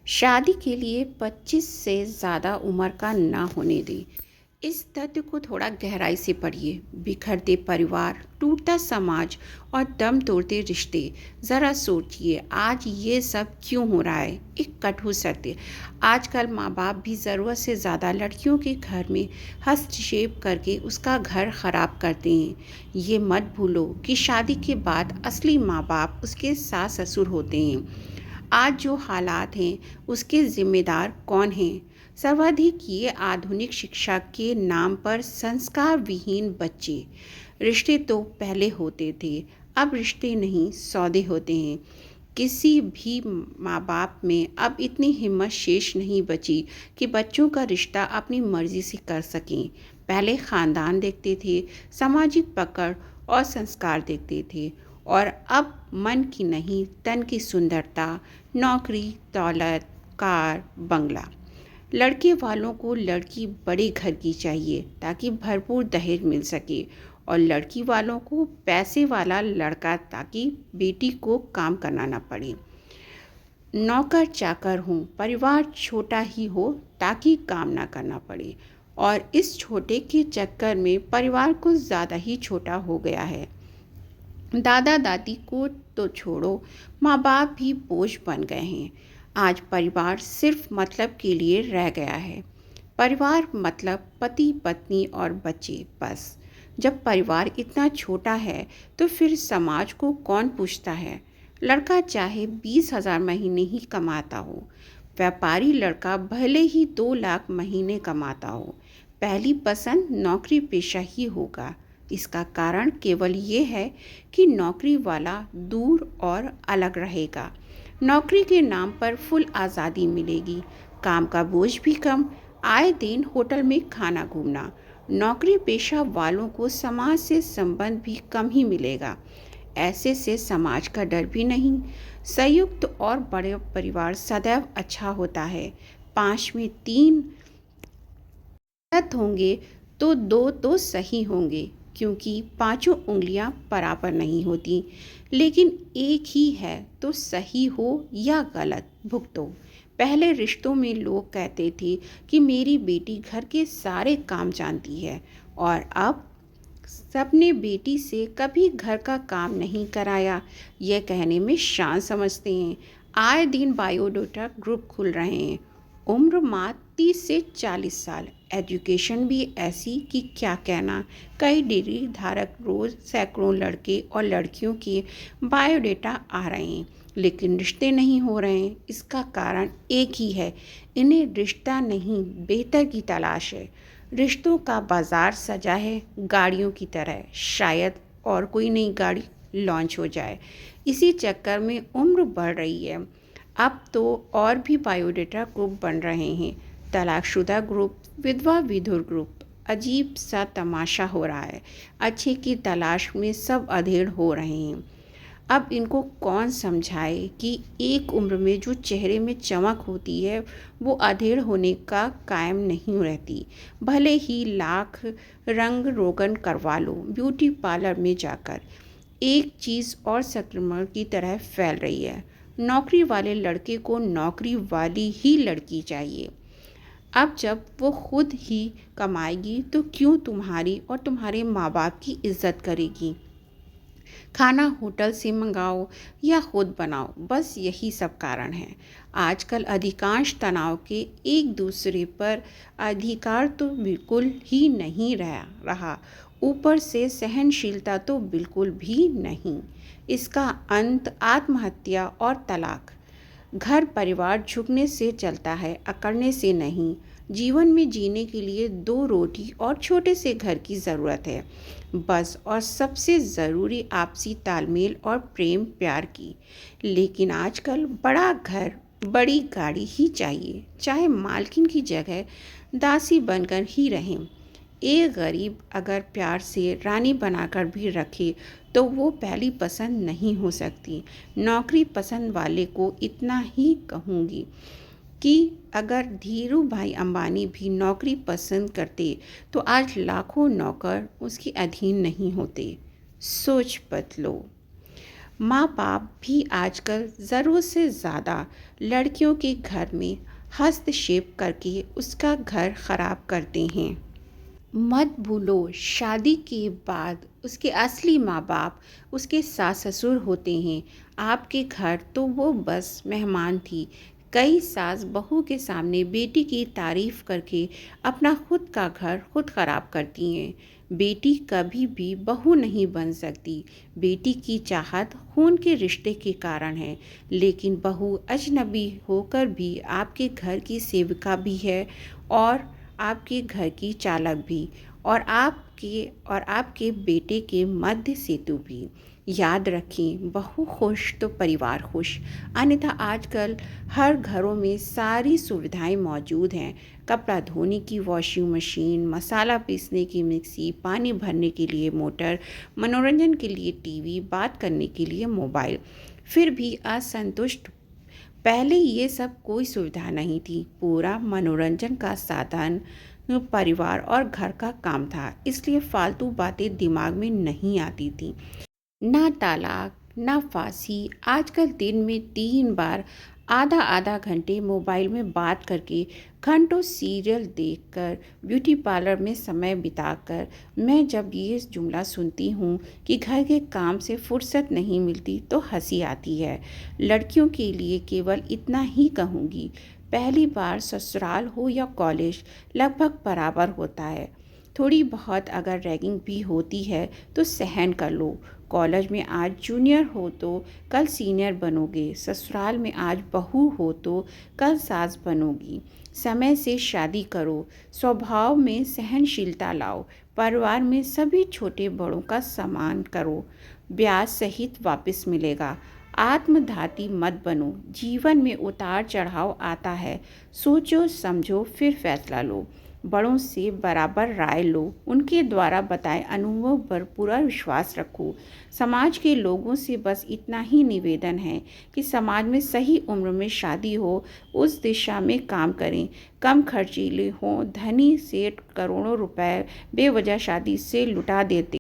शादी के लिए 25 से ज़्यादा उम्र का ना होने दें। इस तथ्य को थोड़ा गहराई से पढ़िए। बिखरते परिवार, टूटता समाज और दम तोड़ते रिश्ते। ज़रा सोचिए, आज ये सब क्यों हो रहा है। एक कटु सत्य, आजकल माँ बाप भी ज़रूरत से ज़्यादा लड़कियों के घर में हस्तक्षेप करके उसका घर ख़राब करते हैं। ये मत भूलो कि शादी के बाद असली माँ बाप उसके सास ससुर होते हैं। आज जो हालात हैं उसके जिम्मेदार कौन हैं? सर्वाधिक ये आधुनिक शिक्षा के नाम पर संस्कार विहीन बच्चे। रिश्ते तो पहले होते थे, अब रिश्ते नहीं सौदे होते हैं। किसी भी माँ बाप में अब इतनी हिम्मत शेष नहीं बची कि बच्चों का रिश्ता अपनी मर्जी से कर सकें। पहले खानदान देखते थे, सामाजिक पकड़ और संस्कार देखते थे, और अब मन की नहीं तन की सुंदरता, नौकरी, दौलत, कार, बंगला। लड़के वालों को लड़की बड़े घर की चाहिए ताकि भरपूर दहेज मिल सके, और लड़की वालों को पैसे वाला लड़का ताकि बेटी को काम करना ना पड़े। नौकर चाकर हूँ, परिवार छोटा ही हो ताकि काम ना करना पड़े, और इस छोटे के चक्कर में परिवार कुछ ज़्यादा ही छोटा हो गया है। दादा दादी को तो छोड़ो, माँ बाप भी बोझ बन गए हैं। आज परिवार सिर्फ मतलब के लिए रह गया है। परिवार मतलब पति पत्नी और बच्चे, बस। जब परिवार इतना छोटा है तो फिर समाज को कौन पूछता है? लड़का चाहे 20,000 महीने ही कमाता हो, व्यापारी लड़का भले ही 2 लाख महीने कमाता हो, पहली पसंद नौकरी पेशा ही होगा। इसका कारण केवल ये है कि नौकरी वाला दूर और अलग रहेगा। नौकरी के नाम पर फुल आज़ादी मिलेगी, काम का बोझ भी कम, आए दिन होटल में खाना घूमना। नौकरी पेशा वालों को समाज से संबंध भी कम ही मिलेगा। ऐसे से समाज का डर भी नहीं। संयुक्त और बड़े परिवार सदैव अच्छा होता है। 5 में 3 गलत होंगे तो 2 तो सही होंगे, क्योंकि पांचों उंगलियां बराबर नहीं होती। लेकिन एक ही है तो सही हो या गलत, भुगतो। पहले रिश्तों में लोग कहते थे कि मेरी बेटी घर के सारे काम जानती है, और अब सबने बेटी से कभी घर का काम नहीं कराया यह कहने में शान समझते हैं। आए दिन बायोडाटा ग्रुप खुल रहे हैं। उम्र मात्र 30 से 40 साल, एजुकेशन भी ऐसी कि क्या कहना। कई डिग्री धारक रोज सैकड़ों लड़के और लड़कियों के बायोडाटा आ रहे हैं, लेकिन रिश्ते नहीं हो रहे हैं। इसका कारण एक ही है, इन्हें रिश्ता नहीं बेहतर की तलाश है। रिश्तों का बाजार सजा है गाड़ियों की तरह, शायद और कोई नई गाड़ी लॉन्च हो जाए। इसी चक्कर में उम्र बढ़ रही है। अब तो और भी बायोडाटा ग्रुप बन रहे हैं, तलाकशुदा ग्रुप, विधवा विधुर ग्रुप। अजीब सा तमाशा हो रहा है। अच्छे की तलाश में सब अधेड़ हो रहे हैं। अब इनको कौन समझाए कि एक उम्र में जो चेहरे में चमक होती है वो अधेड़ होने का कायम नहीं रहती। भले ही लाख रंग रोगन करवा लो ब्यूटी पार्लर में जाकर, एक चीज़ और संक्रमण की तरह फैल रही है। नौकरी वाले लड़के को नौकरी वाली ही लड़की चाहिए। अब जब वो खुद ही कमाएगी तो क्यों तुम्हारी और तुम्हारे माँ बाप की इज्जत करेगी? खाना होटल से मंगाओ या खुद बनाओ, बस यही सब कारण है। आजकल अधिकांश तनाव के एक दूसरे पर अधिकार तो बिल्कुल ही नहीं रहा, ऊपर से सहनशीलता तो बिल्कुल भी नहीं। इसका अंत आत्महत्या और तलाक। घर परिवार झुकने से चलता है, अकड़ने से नहीं। जीवन में जीने के लिए 2 रोटी और छोटे से घर की ज़रूरत है, बस। और सबसे ज़रूरी आपसी तालमेल और प्रेम प्यार की। लेकिन आजकल बड़ा घर बड़ी गाड़ी ही चाहिए, चाहे मालकिन की जगह दासी बनकर ही रहें। एक गरीब अगर प्यार से रानी बनाकर भी रखे तो वो पहली पसंद नहीं हो सकती। नौकरी पसंद वाले को इतना ही कहूँगी कि अगर धीरू भाई अंबानी भी नौकरी पसंद करते तो आज लाखों नौकर उसके अधीन नहीं होते। सोच बदलो। माँ बाप भी आजकल ज़रूरत से ज़्यादा लड़कियों के घर में हस्तक्षेप करके उसका घर खराब करते हैं। मत भूलो, शादी के बाद उसके असली माँ बाप उसके सास ससुर होते हैं। आपके घर तो वो बस मेहमान थी। कई सास बहू के सामने बेटी की तारीफ करके अपना खुद का घर खुद खराब करती हैं। बेटी कभी भी बहू नहीं बन सकती। बेटी की चाहत खून के रिश्ते के कारण है, लेकिन बहू अजनबी होकर भी आपके घर की सेविका भी है और आपके घर की चालक भी, और आपके बेटे के मध्य सेतु भी। याद रखें, बहू खुश तो परिवार खुश। अन्यथा आजकल हर घरों में सारी सुविधाएं मौजूद हैं। कपड़ा धोने की वॉशिंग मशीन, मसाला पीसने की मिक्सी, पानी भरने के लिए मोटर, मनोरंजन के लिए टीवी, बात करने के लिए मोबाइल। फिर भी असंतुष्ट। पहले ये सब कोई सुविधा नहीं थी। पूरा मनोरंजन का साधन परिवार और घर का काम था, इसलिए फालतू बातें दिमाग में नहीं आती थी। ना तलाक, ना फांसी। आजकल दिन में 3 बार आधा आधा घंटे मोबाइल में बात करके, घंटों सीरियल देखकर, ब्यूटी पार्लर में समय बिताकर, मैं जब ये जुमला सुनती हूँ कि घर के काम से फुर्सत नहीं मिलती तो हंसी आती है। लड़कियों के लिए केवल इतना ही कहूँगी, पहली बार ससुराल हो या कॉलेज, लगभग बराबर होता है। थोड़ी बहुत अगर रैगिंग भी होती है तो सहन कर लो। कॉलेज में आज जूनियर हो तो कल सीनियर बनोगे। ससुराल में आज बहू हो तो कल सास बनोगी। समय से शादी करो। स्वभाव में सहनशीलता लाओ। परिवार में सभी छोटे बड़ों का सम्मान करो। ब्याज सहित वापस मिलेगा। आत्मघाती मत बनो। जीवन में उतार चढ़ाव आता है। सोचो समझो फिर फैसला लो। बड़ों से बराबर राय लो। उनके द्वारा बताए अनुभव पर पूरा विश्वास रखो। समाज के लोगों से बस इतना ही निवेदन है कि समाज में सही उम्र में शादी हो, उस दिशा में काम करें। कम खर्चीले हों। धनी सेठ करोड़ों रुपए बेवजह शादी से लुटा देते